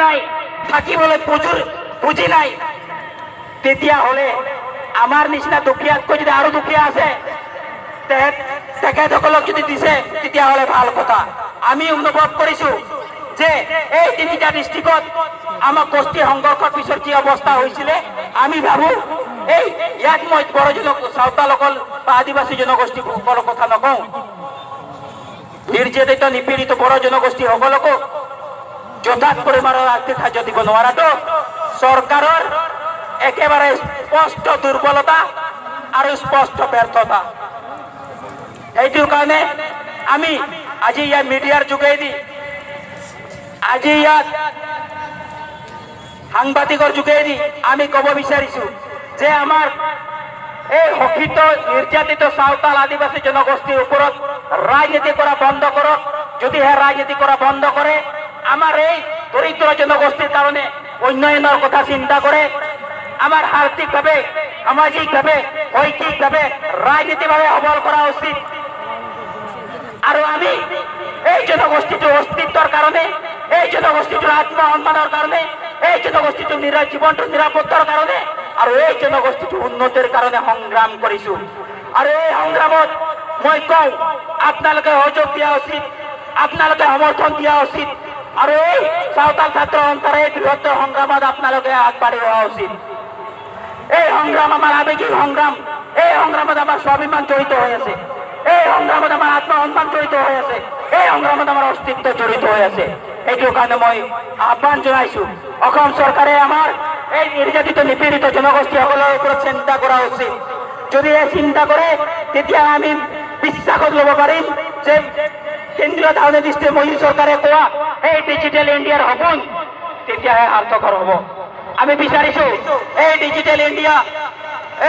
নাই থাকিবলৈ পুঁজি নাই তেতিয়া হলে আমাৰ নিচিনা দুখীয়াতকৈ যদি আৰু দুখীয়া আছে তেখেতসকলক যদি দিছে তেতিয়াহ'লে ভাল কথা। আমি অনুভৱ কৰিছো যে এই তিনিটা ডিষ্ট্ৰিক্টত আমাৰ গোষ্ঠী সংঘৰ্ষৰ পিছত কি অৱস্থা হৈছিলে আমি ভাবো এই ইয়াত মই বড়ো চাওতালসকল বা আদিবাসী জনগোষ্ঠীসকলৰ কথা নকওঁ, নিৰ্যাতিত নিপীড়িত বড়ো জনগোষ্ঠীসকলকো যথাযথ পৰিমাণৰ আৰ্থিক সাহায্য দিব নোৱাৰাটো চৰকাৰৰ একেবাৰে স্পষ্ট দুৰ্বলতা আৰু স্পষ্ট ব্যৰ্থতা। এইটোৰ কাৰণে আমি আজি ইয়াত মিডিয়াৰ যোগেদি আজি ইয়াত সাংবাদিকৰ যোগেদি আমি ক'ব বিচাৰিছো যে আমাৰ এই শোষিত নিৰ্যাতিত চাওতাল আদিবাসী জনগোষ্ঠীৰ ওপৰত ৰাজনীতি কৰা বন্ধ কৰক। যদিহে ৰাজনীতি কৰা বন্ধ কৰে আমাৰ এই দৰিদ্ৰ জনগোষ্ঠীৰ কাৰণে উন্নয়নৰ কথা চিন্তা কৰে, আমাৰ আৰ্থিকভাৱে সামাজিকভাৱে শৈক্ষিকভাৱে ৰাজনীতিভাৱে সবল কৰা উচিত। আৰু আমি এই জনগোষ্ঠীটোৰ অস্তিত্বৰ কাৰণে, এই জনগোষ্ঠীটোৰ আত্মসন্মানৰ কাৰণে, এই জনগোষ্ঠীটোৰ জীৱনটোৰ নিৰাপত্তাৰ কাৰণে আৰু এই জনগোষ্ঠীটোৰ উন্নতিৰ কাৰণে সংগ্ৰাম কৰিছো। আৰু এই সংগ্ৰামত মই কওঁ আপোনালোকে সহযোগ দিয়া উচিত, আপোনালোকে সমৰ্থন দিয়া উচিত আৰু এই চাওতাল ছাত্ৰ সন্থাৰ এই বৃহত্তৰ সংগ্ৰামত আপোনালোকে আগবাঢ়ি অহা উচিত। এই সংগ্ৰাম আমাৰ আৱেগিক সংগ্ৰাম, এই সংগ্ৰামত আমাৰ স্বাভিমান জড়িত হৈ আছে, এই সংগ্ৰামত আমাৰ আত্মসন্মান জড়িত হৈ আছে, এই সংগ্ৰামত আমাৰ অস্তিত্ব জড়িত হৈ আছে। এইটোৰ কাৰণে মই আহ্বান জনাইছো অসম চৰকাৰে আমাৰ এই নিৰ্যাতিত নিপীড়িত জনগোষ্ঠীসকলৰ ওপৰত চিন্তা কৰা উচিত। যদি এই চিন্তা কৰে তেতিয়া আমি বিশ্বাসত ল'ব পাৰিম যে কেন্দ্ৰীয় আওয়ামী দৃষ্টিৰ মোদী চৰকাৰে কোৱা এই ডিজিটেল ইণ্ডিয়াৰ সপোন তেতিয়াহে সাৰ্থকৰ হ'ব। আমি বিচাৰিছো এই ডিজিটেল ইণ্ডিয়া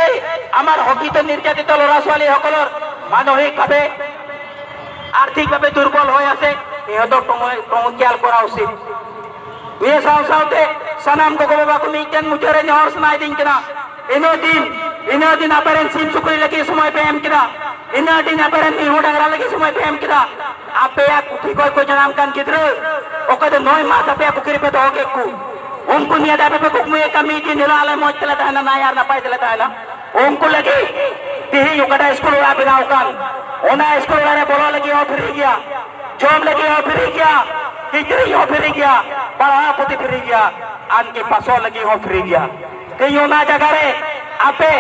এই আমাৰ শোষিত নিৰ্যাতিত ল'ৰা ছোৱালীসকলৰ মানসিকভাৱে আৰ্থিকভাৱে দুৰ্বল হৈ আছে সিহঁতক টঙকিয়াল কৰা উচিত। ये साउते सनाम को बाबा मीटन मुझे हॉर्स ना दिन किना ino din aparen sim sukri lagi समय पे हम किना ino din aparen ni hodang lagi समय पे हम किना ape ya kuki ko janam kan kidro okade noy ma ape ya kukiri pe to hoke ku उनको नहीं आता पे कुछ में कमेटी निराले मोच चलता है ना यार ना पाई चलता है ना उनको लगी तीही युगटा स्कूल वाला बिनाव कान ओना स्कूल वाले बोला लगी और फिर गया जॉब लगी और फिर गया किचरी हो फिर गया बड़ा पुती फिर गया आन के पासों लगी हो फिर गया कहीं ना जगह रे आपे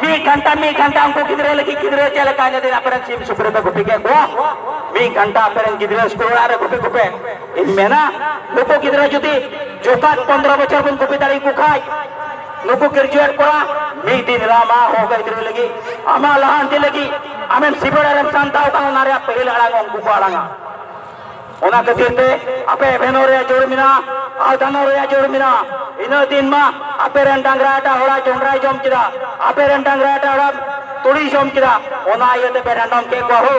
मी घंटा हमको किधर लगी किधर चले काने दिन अपने सिम सुपर पे गुपी के गो मी घंटा अपने किधर स्कूल आ रे गुपी इनमें ना लोगों किधर जुदी जोकात 15 बच्चों को गुपी तारी को खाई लोगों ग्रेजुएट करा मी दिन रामा हो गई इधर लगी अमा लहान दे लगी हमें सिबड़ा रे संताव का नारे पहले अड़ांगा उनको अड़ांगा ओना कथिरते आपे भेनोरे जोड़मिना आधानोरे जोड़मिना इनो दिन मा आपे रन डांगराटा होड़ा जोंडराय जम किदा आपे रन डांगराटा होड़ा तुड़ी जम किदा ओना येते पे डांडम के कहू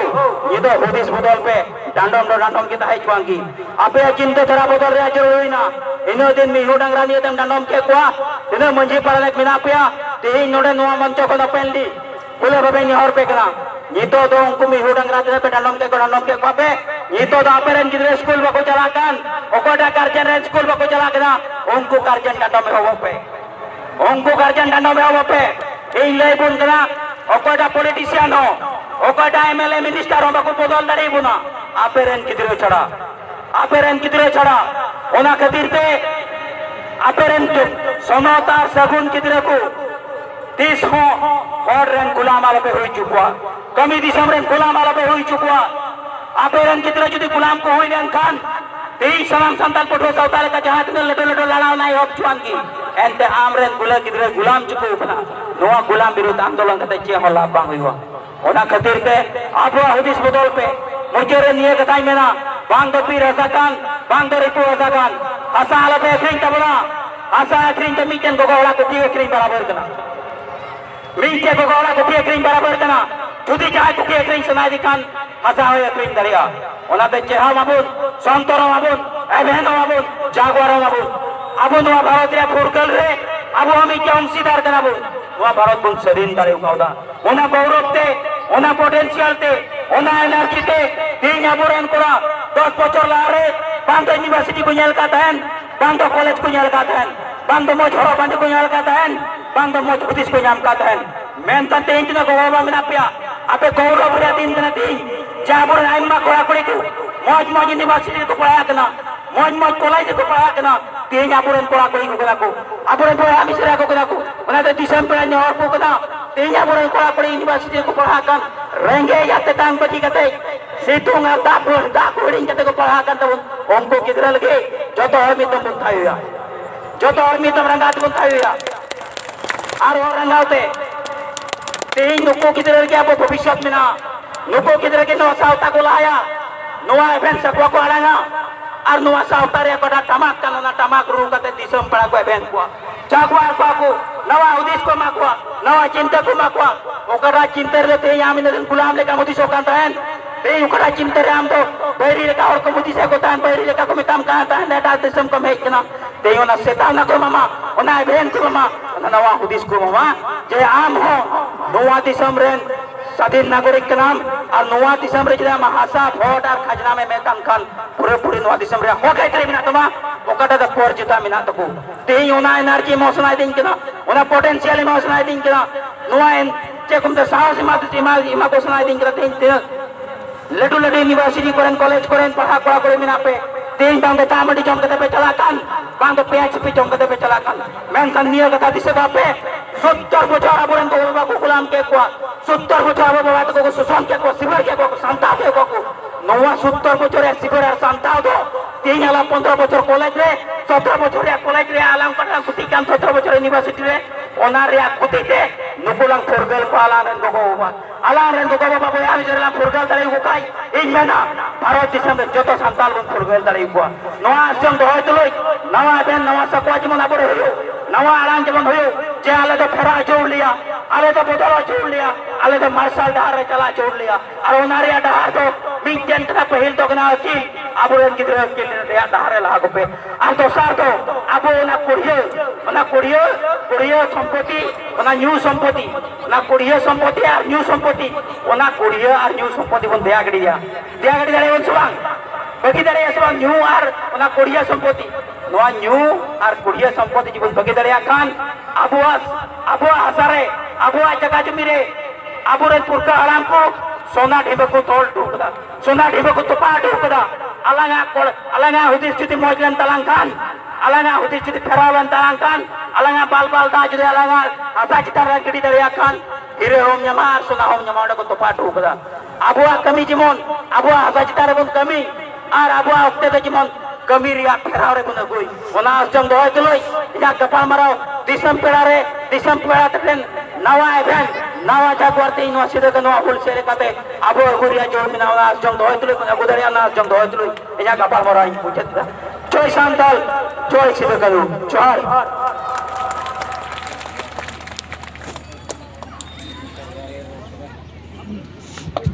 ये तो हुदिस बदल पे डांडम के ताई चवांगी आपे चिंता थरा बदल रे जोड़िना इनो दिन मी हो डांगरा नियतम डांडम के कोआ इनो मंजी पालने मिना पिया तेही नोडे नोआ मंचो को नपेंडी बोले बाबे नि और पे कना itu do ungku mihu dangra jere pe danom ke kope itu do aperen gidre school bako jalakan okoda karjan ren school bako jalakna ungku karjan danom hobo pe ungku karjan danom hobo pe ei lei bun kana okoda politician ho okoda MLA minister ho bako bodol dari buna aperen gidre chada ona khatir te aperen समता सगुन gidre ko तीस हो और run गुलाम आला पे हुई चुका कमी दिसम run गुलाम आला पे हुई चुका आपे रन कितने जुदी गुलाम को हुई रन खान तेई सलाम संताल पठो सावताल का जहां में लटो लड़ाव नहीं हो चुकान की एंते आम रन गुला कितने गुलाम चुको बना नोआ गुलाम विरोध आंदोलन कते चे होला बांग हुआ ओना खातिर पे आबो हदीस बदल पे मुझे रे निये कथाई मेना बांग दो पीर हसाकान बांग दो रिपो हसाकान आसा आला पे अखरिन तबला आसा अखरिन त मीटन गोगोला को ती अखरिन बराबर कना मीचे को गोला को अखरिन बराबर कना जुदी जाय को अखरिन समाधि खान हसा हो अखरिन दरिया ओना ते चेहा माबुन संतोर माबुन एबेनो माबुन जागवार माबुन अबो नोआ भारत रे फुरकल रे अबो हमी के अंशीदार कना बो नोआ भारत बुन सदीन दारे उकाउदा ओना गौरव ते ओना पोटेंशियल ते ओना एनर्जी ते तीन अबोरन कोरा 10 बछर लारे बांग यूनिवर्सिटी को नेल का तहन bang do college ko nyal katahan bang do mo jhoro bang ko nyal katahan bang do mo hudis ko nyam katahan mentan tein tina go bang minapya ape gaurav re din tina tein jabur aimma kora kori ko moj university ko pahaya kana moj college ko pahaya kana tein aburen kora kori ko kana ko aburen boy ami sira ko kana ko ona de December nyor ko kana tein aburen kora kori university ko pahaya kan renge yate tang bagi kate situng dak huding kate ko pahaya kan tabun onko kidra lage joto ami tum thayu ya joto ami tum rangat bun thayu ya ar rangaute tein nuko kidra lage abo bhavishyat mena nuko kidra ke no sauta ko laya noa event sa ko alanga ar noa sauta re ko tamak kana na tamak ru kate disam para ko event ko jaguar ko nawa udis ko makwa nawa cinta ko makwa okara cinta re te yami na gulam le ka mudi sokan tahen te okara cinta re am to beri le ka or ko mudi se ko tan beri le ka ko mitam ka tan da disam ko mek na te ona setan na ko mama ona event ko mama ona nawa udis ko mama je am ho noa disam ren स्वाधीन नागरिक के नाम और नवा दिसम रे जदा महासा vote और खजना में मेतन खान पूरे नवा दिसम रे हो गए मिना तमा ओकटा द पोर जिता मिना तको तेई ओना एनर्जी मोसनाय दिन केना ओना पोटेंशियल मोसनाय दिन केना नवा एन चेकुम द साहस इमा को सनाय दिन केना तेई लडू यूनिवर्सिटी करें कॉलेज करें पढ़ा कोड़ा करे मिना पे तेई बांग तामडी जम कते पे चला कान बांग PHP जम कते पे चला कान मेन कान निया कथा दिसे बापे 70 বছর আবরণ তো বাবা কুকুলাম কে কোয়া 70 বছর বাবা তো কো সুসন কে কো সিবার কে কো শান্তা কে কো নওয়া 70 বছরের সিবার আর শান্তা দো 15 বছর কলেজ রে 17 বছরের কলেজ রে আলাম কাটা কুটি কাম 17 বছরের ইউনিভার্সিটি রে ওনার রে কুটিতে নুকুলাং ফুরগেল পালা রেন গো বাবা আলা রেন গো বাবা বয়া আমি জেলাম ফুরগেল দাঁড়াই গো কাই এই মেনা ভারত দিশম যত সান্তাল বন ফুরগেল দাঁড়াই গো নওয়া আসম দহয় তুলই নওয়া বেন নওয়া সকোয়া যেমন আবরে হইও नवा आराम जेमन हुयो जे आले तो फेरा जोड़ लिया आले तो बोतला जोड़ लिया आले तो मार्शल डहार रे चला जोड़ लिया और ओनारिया डहार तो मिंजन तना पहिल तो गना की आबोरन गिद्र के ले डहार लागो पे आ तो सार तो आबो ना कुड़ियो संपत्ति ओना न्यू संपत्ति ना कुड़ियो संपत्ति और न्यू संपत्ति ओना कुड़ियो और न्यू संपत्ति बन देयागड़िया दाड़े बन सुबांग बगी दाड़े सुबांग न्यू और ओना कुड़ियो संपत्ति नवा न्यू और कुड़िया संपत्ति जीवन बगे दरिया खान अबुआ हसारे अबुआ जगह जमी रे अबुरे पुरका आराम को सोना ढेबे को तोल ढूकदा सोना ढेबे को तोपा ढूकदा अलंगा हुदिस जुदी मोजलन तलांग खान अलंगा हुदिस जुदी फेरावन तलांग खान अलंगा बाल दा जुदी अलंगा हसा चितार गडी दरिया खान हिरे होम ᱧᱟᱢᱟर सोना होम ᱧᱟᱢᱟर को तोपा ढूकदा अबुआ कमी जीवन अबुआ हसा चितार बन कमी और अबुआ ओक्ते दे जीवन कमी रिया फेराव रे बन गई ओना जम दहय तुलई या गपाल माराव दिसम पेड़ा तकन नवा इवेंट नवा जागवार ते यूनिवर्सिटी का नवा हुल सेरे काते अबो गुरिया जोड़ मिना ओना जम दहय तुलई अबो दरिया ना जम दहय तुलई या गपाल माराव पूछत जोय सांतल जोय सिबे करू जोय